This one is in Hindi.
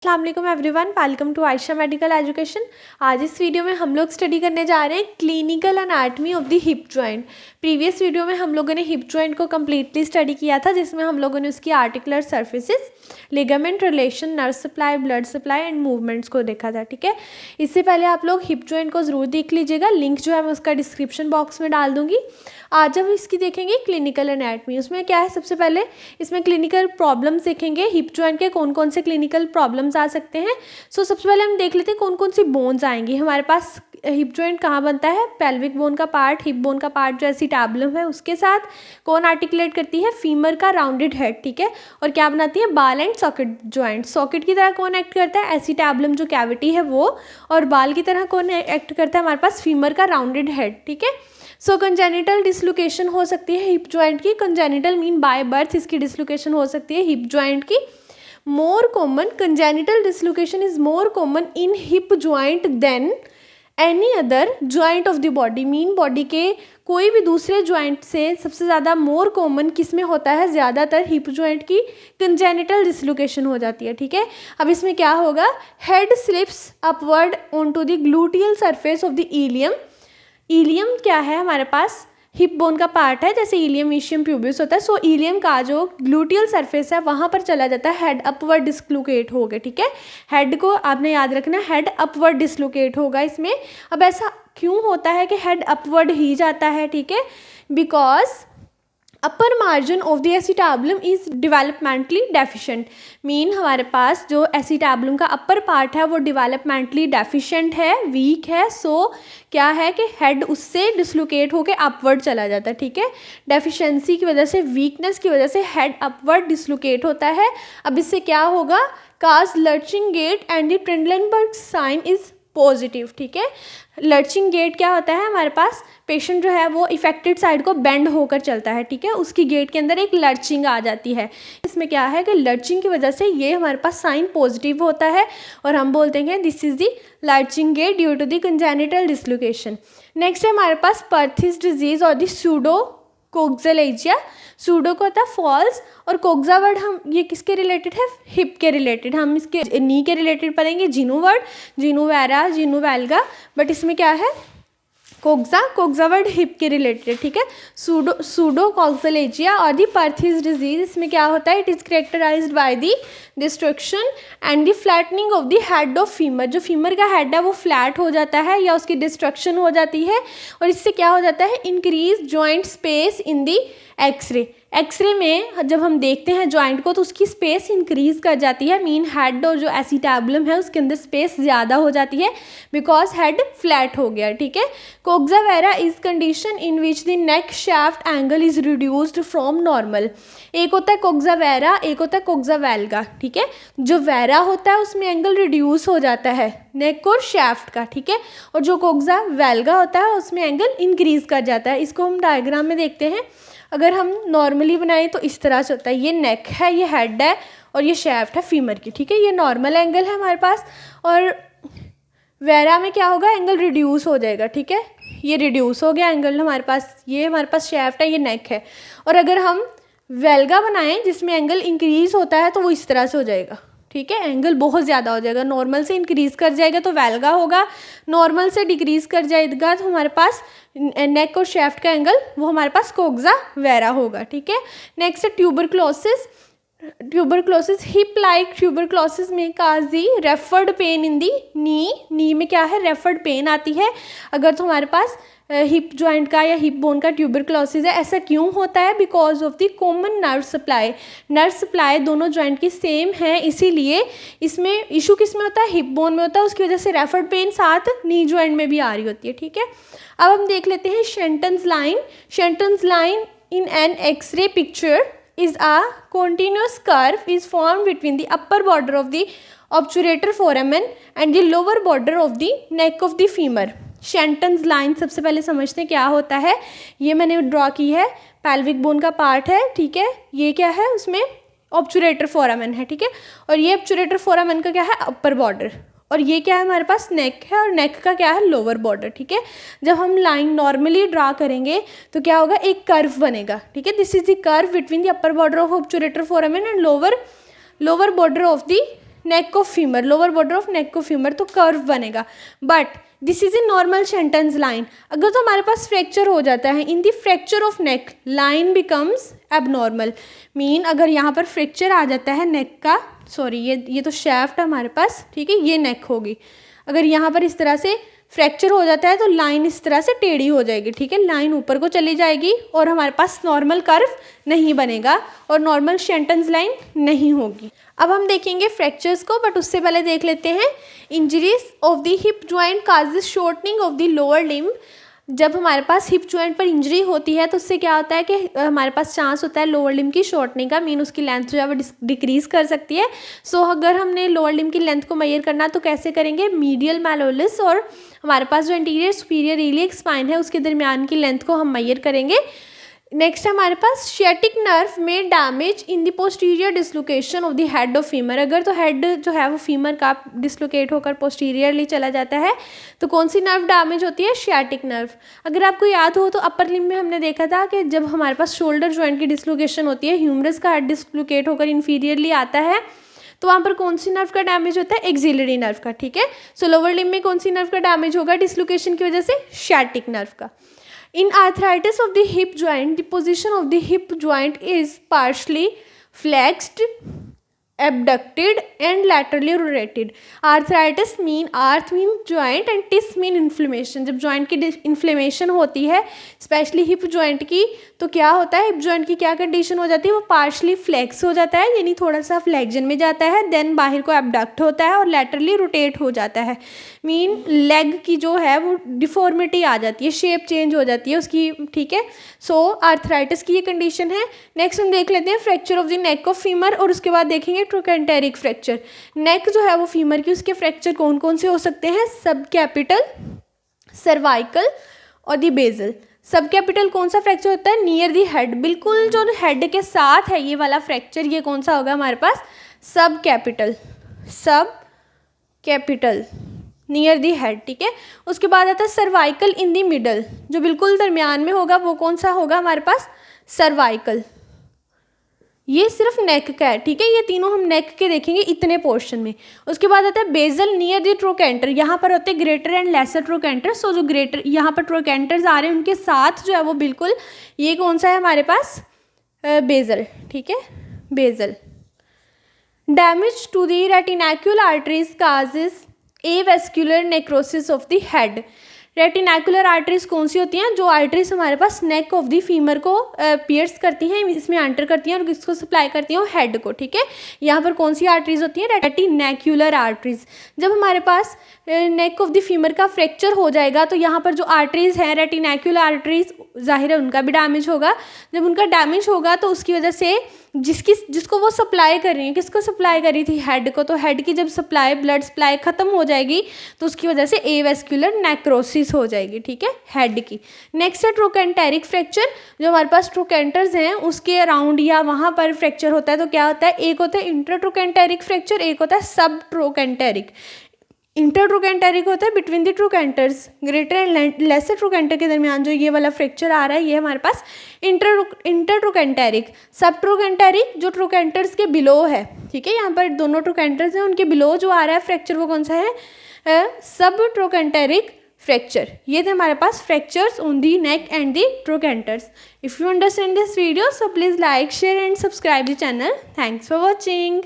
अस्सलाम वालेकुम everyone, welcome to Ayesha medical education. आज इस वीडियो में हम लोग स्टडी करने जा रहे हैं clinical anatomy of the hip joint. Previous video में हम लोगों ने हिप जॉइंट को कम्प्लीटली स्टडी किया था, जिसमें हम लोगों ने उसकी articular surfaces, ligament relation, nerve supply, blood supply and movements को देखा था। ठीक है, इससे पहले आप लोग हिप जॉइंट को ज़रूर देख लीजिएगा। लिंक जो है मैं उसका डिस्क्रिप्शन बॉक्स में डाल दूँगी। आज हम इसकी देखेंगे क्लिनिकल एनाटमी। उसमें क्या है, सबसे पहले इसमें क्लिनिकल प्रॉब्लम्स देखेंगे। हिप जॉइंट के कौन कौन से क्लिनिकल प्रॉब्लम्स आ सकते हैं। सबसे पहले हम देख लेते हैं कौन कौन सी बोन्स आएंगी हमारे पास। हिप जॉइंट कहाँ बनता है, पेल्विक बोन का पार्ट, हिप बोन का पार्ट जो एसिटाबुलम है उसके साथ कौन आर्टिकुलेट करती है, फीमर का राउंडेड हेड। ठीक है, और क्या बनाती है, बाल एंड सॉकेट जॉइंट। सॉकेट की तरह कौन एक्ट करता है, एसिटाबुलम जो कैविटी है वो, और बाल की तरह कौन एक्ट करता है हमारे पास, फीमर का राउंडेड हेड। ठीक है, कंजेनिटल डिसलोकेशन हो सकती है हिप जॉइंट की। कंजेनिटल मीन बाय बर्थ इसकी डिसलोकेशन हो सकती है हिप जॉइंट की। More common, congenital dislocation is more common in hip joint than any other joint of the body. Mean body के कोई भी दूसरे जॉइंट से सबसे ज़्यादा मोर कॉमन किस में होता है, ज़्यादातर हिप जॉइंट की कंजेनिटल डिसलोकेशन हो जाती है। ठीक है, अब इसमें क्या होगा, head slips upward on to the gluteal surface of the ilium. Ilium क्या है हमारे पास, हिप बोन का पार्ट है, जैसे इलियम ईशियम प्यूबिस होता है। इलियम का जो ग्लूटियल सरफेस है वहाँ पर चला जाता है, हेड अपवर्ड डिस्लोकेट हो गया। ठीक है, हेड को आपने याद रखना, हेड अपवर्ड डिस्लोकेट होगा इसमें। अब ऐसा क्यों होता है कि हेड अपवर्ड ही जाता है, ठीक है, because upper margin of the acetabulum is developmentally deficient. Mean हमारे पास जो एसिटाबुलम का अपर पार्ट है वो डेवलपमेंटली डेफिशिएंट है, वीक है। क्या है कि हेड उससे डिसलोकेट होकर अपवर्ड चला जाता है। ठीक है, डेफिशिएंसी की वजह से, वीकनेस की वजह से हेड अपवर्ड डिसलोकेट होता है। अब इससे क्या होगा, cause lurching gait and the Trendelenburg sign is positive. ठीक है, लर्चिंग गेट क्या होता है हमारे पास, पेशेंट जो है वो इफेक्टेड साइड को बेंड होकर चलता है। ठीक है, उसकी गेट के अंदर एक लर्चिंग आ जाती है। इसमें क्या है कि लर्चिंग की वजह से ये हमारे पास साइन पॉजिटिव होता है और हम बोलते हैं this is the lurching gait due to the congenital dislocation. Next है हमारे पास पर्थिस डिजीज और द सूडो कोक्सालेजिया। सूडो को होता है फॉल्स, और कोक्सा वर्ड हम ये किसके रिलेटेड है, हिप के रिलेटेड। हम इसके नी के रिलेटेड पढ़ेंगे जिनू वर्ड, जिनू वैरा, जिनू वैल्गा, बट इसमें क्या है कोक्सा वर्ड हिप के रिलेटेड है। ठीक है, सूडो कोक्सालेजिया और दी पर्थिस डिजीज, इसमें क्या होता है, it is characterized by the destruction and the flattening of the head of femur. जो फीमर का हेड है वो फ्लैट हो जाता है या उसकी डिस्ट्रक्शन हो जाती है, और इससे क्या हो जाता है, increase joint space in the x-ray. X-ray में जब हम देखते हैं जॉइंट को तो उसकी स्पेस इंक्रीज कर जाती है। मीन हेड और जो एसिटाबुलम है उसके अंदर स्पेस ज़्यादा हो जाती है बिकॉज हेड फ्लैट हो गया। ठीक है, coxa vara is condition in which the neck shaft angle is reduced from normal. एक होता है कोक्सा वैरा, एक होता है कोक्सा वैल्गा। ठीक है, जो वैरा होता है उसमें एंगल रिड्यूस हो जाता है नेक और शाफ्ट का। ठीक है, और जो कोक्सा वैल्गा होता है उसमें एंगल इंक्रीज कर जाता है। इसको हम डायग्राम में देखते हैं। अगर हम नॉर्मली बनाएं तो इस तरह से होता है, ये नेक है, ये हेड है और ये शाफ्ट है फीमर की। ठीक है, ये नॉर्मल एंगल है हमारे पास, और वैरा में क्या होगा, एंगल रिड्यूस हो जाएगा। ठीक है, ये रिड्यूस हो गया एंगल हमारे पास, ये हमारे पास शाफ्ट है, ये नेक है। और अगर हम वेल्गा बनाएं जिसमें एंगल इंक्रीज होता है तो वो इस तरह से हो जाएगा। ठीक है, एंगल बहुत ज़्यादा हो जाएगा, नॉर्मल से इंक्रीज़ कर जाएगा तो वेल्गा होगा, नॉर्मल से डिक्रीज़ कर जाएगा तो हमारे पास नेक और शाफ्ट का एंगल वो हमारे पास कोक्सा वैरा होगा। ठीक है, नेक्स्ट है tuberculosis. Tuberculosis, hip like tuberculosis में काज दी रेफर्ड पेन इन दी नी में क्या है, रेफर्ड पेन आती है अगर तो हमारे पास हिप जॉइंट का या हिप बोन का ट्यूबरक्लोसिस है। ऐसा क्यों होता है, because of the common nerve supply. Nerve supply दोनों जॉइंट की सेम है, इसीलिए इसमें इशू किस में होता है, हिप बोन में होता है, उसकी वजह से रेफर्ड पेन साथ नी जॉइंट में भी आ रही होती है। ठीक है, अब हम देख लेते हैं Shenton's line. Shenton's line in an x ray picture is a continuous curve is formed between the upper border of the obturator foramen and the lower border of the neck of the femur. Shenton's line सबसे पहले समझते हैं क्या होता है। ये मैंने ड्रॉ की है, पेल्विक बोन का पार्ट है। ठीक है, ये क्या है, उसमें ऑब्चुरेटर फोरामेन है। ठीक है, और ये ऑब्चुरेटर फोरामेन का क्या है, अपर बॉर्डर, और ये क्या है हमारे पास, नेक है, और नेक का क्या है, लोअर बॉर्डर। ठीक है, जब हम लाइन नॉर्मली ड्रा करेंगे तो क्या होगा, एक कर्व बनेगा। ठीक है, this is the curve between the upper border of obturator foramen and lower border of the neck of femur, lower border of neck of femur, तो कर्व बनेगा। But this is a normal Shenton's line. अगर तो हमारे पास फ्रैक्चर हो जाता है, in the fracture of neck line becomes abnormal. Mean अगर यहाँ पर फ्रैक्चर आ जाता है नेक का, सॉरी ये तो शैफ्ट है हमारे पास, ठीक है, ये नेक होगी। अगर यहाँ पर इस तरह से फ्रैक्चर हो जाता है तो लाइन इस तरह से टेढ़ी हो जाएगी, ठीक है, लाइन ऊपर को चली जाएगी और हमारे पास नॉर्मल कर्व नहीं बनेगा और नॉर्मल सेंटेंस लाइन नहीं होगी। अब हम देखेंगे फ्रैक्चर्स को, बट उससे पहले देख लेते हैं injuries of the hip joint causes shortening of the lower limb. जब हमारे पास हिप जॉइंट पर इंजरी होती है तो उससे क्या होता है कि हमारे पास चांस होता है लोअर लिम्ब की शॉर्टनिंग का, मीन उसकी लेंथ जो है वो डिक्रीज़ कर सकती है। सो अगर हमने लोअर लिम्ब की लेंथ को मेजर करना तो कैसे करेंगे, मीडियल मैलोलिस और हमारे पास जो इंटीरियर सुपीरियर इलियक स्पाइन है उसके दरमियान की लेंथ को हम मेजर करेंगे। नेक्स्ट हमारे पास शियाटिक नर्व में damage in the posterior dislocation of the head of femur. अगर तो हेड जो है वो फीमर का डिसलोकेट होकर पोस्टीरियरली चला जाता है तो कौन सी नर्व डैमेज होती है, शियाटिक नर्व। अगर आपको याद हो तो अपर लिम्ब में हमने देखा था कि जब हमारे पास शोल्डर जॉइंट की डिसलोकेशन होती है, ह्यूमरस का हेड डिसलोकेट होकर इन्फीरियरली आता है, तो वहाँ पर कौन सी नर्व का डैमेज होता है, एक्सिलरी नर्व का, ठीक है। सो लोअर लिम्ब में कौन सी नर्व का डैमेज होगा डिसलोकेशन की वजह से, शियाटिक नर्व का। In arthritis of the hip joint, the position of the hip joint is partially flexed, abducted and laterally rotated. Arthritis mean arth mean joint and tis mean inflammation। जब joint की inflammation होती है स्पेशली हिप joint की, तो क्या होता है, हिप जॉइंट की क्या कंडीशन हो जाती है, वो पार्शली फ्लेक्स हो जाता है, यानी थोड़ा सा फ्लेक्जन में जाता है, देन बाहर को एबडक्ट होता है और लैटरली रोटेट हो जाता है। मीन लेग की जो है वो डिफॉर्मिटी आ जाती है, शेप चेंज हो जाती है उसकी, ठीक है। सो आर्थराइटिस की ये कंडीशन है। नेक्स्ट हम देख लेते हैं fracture of the neck of femur और उसके बाद देखेंगे ट्रोकेंटेरिक फ्रैक्चर। नेक जो है वो फीमर की, उसके फ्रैक्चर कौन कौन से हो सकते हैं, सब कैपिटल, सर्वाइकल और द बेजल। सब कैपिटल कौन सा फ्रैक्चर होता है, नियर दी हेड, बिल्कुल जो हेड के साथ है ये वाला फ्रैक्चर, ये कौन सा होगा हमारे पास, सब कैपिटल, सब कैपिटल नियर दी हेड, ठीक है। उसके बाद आता है सर्वाइकल इन दी मिडल, जो बिल्कुल दरमियान में होगा वो कौन सा होगा हमारे पास, सर्वाइकल। ये सिर्फ नेक का है, ठीक है, ये तीनों हम नेक के देखेंगे इतने पोर्शन में। उसके बाद आता है बेजल नियर द ट्रोकेंटर, यहाँ पर होते हैं ग्रेटर एंड लेसर ट्रोकेंटर। सो जो ग्रेटर यहाँ पर ट्रोकेंटर्स आ रहे हैं उनके साथ जो है वो बिल्कुल, ये कौन सा है हमारे पास, बेजल, ठीक है, basal. Damage to the retinacular arteries causes avascular necrosis of the head. Retinacular arteries कौन सी होती हैं, जो आर्टरीज हमारे पास नेक ऑफ द फीमर को पियर्स करती हैं, इसमें एंटर करती हैं और किसको सप्लाई करती हैं, हेड को, ठीक है। यहाँ पर कौन सी आर्टरीज होती हैं, रेटिनाकुलर आर्टरीज। जब हमारे पास नेक ऑफ द फीमर का फ्रैक्चर हो जाएगा तो यहाँ पर जो आर्टरीज हैं रेटिनाकुलर आर्टरीज, जाहिर है उनका भी डैमेज होगा। जब उनका डैमेज होगा तो उसकी वजह से जिसको वो सप्लाई कर रही है, किसको सप्लाई कर रही थी, हेड को, तो हेड की जब सप्लाई, ब्लड सप्लाई खत्म हो जाएगी तो उसकी वजह से एवेस्क्युलर नेक्रोसिस हो जाएगी, ठीक है, हेड की। नेक्स्ट है ट्रोकेंटेरिक फ्रैक्चर। जो हमारे पास ट्रोकेंटर्स हैं उसके अराउंड या वहाँ पर फ्रैक्चर होता है तो क्या होता है, एक होता है इंटरट्रोकेंटेरिक फ्रैक्चर, एक होता है सब ट्रोकेंटेरिक। इंटरट्रोकेंटेरिक होता है between the ट्रोकेंटर्स, greater and lesser trochanter के दरमियान जो ये वाला फ्रैक्चर आ रहा है ये हमारे पास इंटरट्रोकेंटेरिक। सब ट्रोकेंटेरिक जो ट्रोकेंटर्स के बिलो है, ठीक है, यहाँ पर दोनों ट्रोकेंटर्स हैं उनके बिलो जो आ रहा है फ्रैक्चर वो कौन सा है, सब ट्रोकेंटेरिक फ्रैक्चर। ये थे हमारे पास fractures on the neck and the trochanters. If you understand this video so please like share and subscribe the channel. Thanks for watching.